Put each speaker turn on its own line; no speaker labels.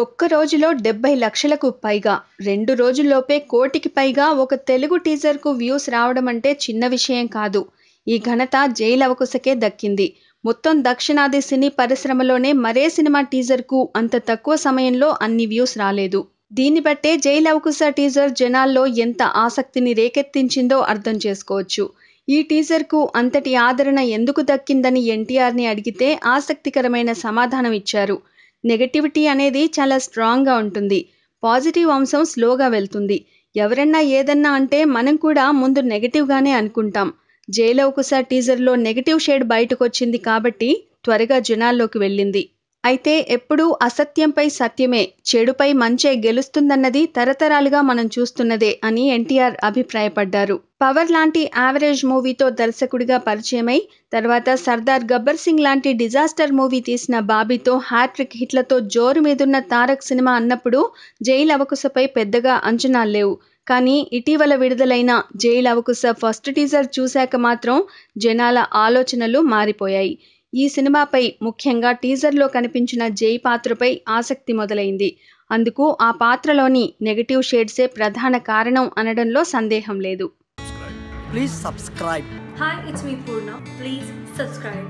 ఒక్క రోజులో 70 లక్షలకు పైగా, 2 రోజుల్లోపే కోటికి పైగా ఒక తెలుగు టీజర్‌కు వ్యూస్ రావడం అంటే చిన్న విషయం కాదు. ఈ ఘనత జైల్ అవకుశకే దక్కింది. మొత్తం దక్షిణాది సినీ పరిశ్రమలోనే మరే సినిమా టీజర్‌కు అంత తక్కువ సమయంలో అన్ని వ్యూస్ రాలేదు. దీన్ని బట్టే జైల్ అవకుశ టీజర్ జనాల్లో ఎంత ఆసక్తిని రేకెత్తించిందో అర్థం చేసుకోవచ్చు. ఈ టీజర్‌కు అంతటి ఆదరణ ఎందుకు దక్కిందని ఎన్టీఆర్‌ని అడిగితే ఆసక్తికరమైన సమాధానం ఇచ్చారు. నెగటివిటీ అనేది చాలా స్ట్రాంగ్‌గా ఉంటుంది. పాజిటివ్ అంశం స్లోగా వెళ్తుంది. ఎవరన్నా ఏదన్నా అంటే మనం కూడా ముందు నెగెటివ్‌గానే అనుకుంటాం. జైలవకుశ టీజర్‌లో నెగెటివ్ షేడ్ బయటకొచ్చింది కాబట్టి త్వరగా జనాల్లోకి వెళ్ళింది. అయితే ఎప్పుడూ అసత్యంపై సత్యమే, చెడుపై మంచే గెలుస్తుందన్నది తరతరాలుగా మనం చూస్తున్నదే అని ఎన్టీఆర్ అభిప్రాయపడ్డారు. పవర్ లాంటి యావరేజ్ మూవీతో దర్శకుడిగా పరిచయమై తర్వాత సర్దార్ గబ్బర్ సింగ్ లాంటి డిజాస్టర్ మూవీ తీసిన బాబీతో హ్యాట్రిక్ హిట్లతో జోరు మీదున్న తారక్ సినిమా అన్నప్పుడు జైల్ అవకుశపై పెద్దగా అంచనాల్లేవు. కానీ ఇటీవల విడుదలైన జైల్ అవకుశ ఫస్ట్ టీజర్ చూశాక మాత్రం జనాల ఆలోచనలు మారిపోయాయి. ఈ సినిమాపై ముఖ్యంగా టీజర్లో కనిపించిన జై పాత్రపై ఆసక్తి మొదలైంది. అందుకు ఆ పాత్రలోని నెగటివ్ షేడ్సే ప్రధాన కారణం అనడంలో సందేహం లేదు.
Please subscribe.
Hi, it's me Purna. Please subscribe.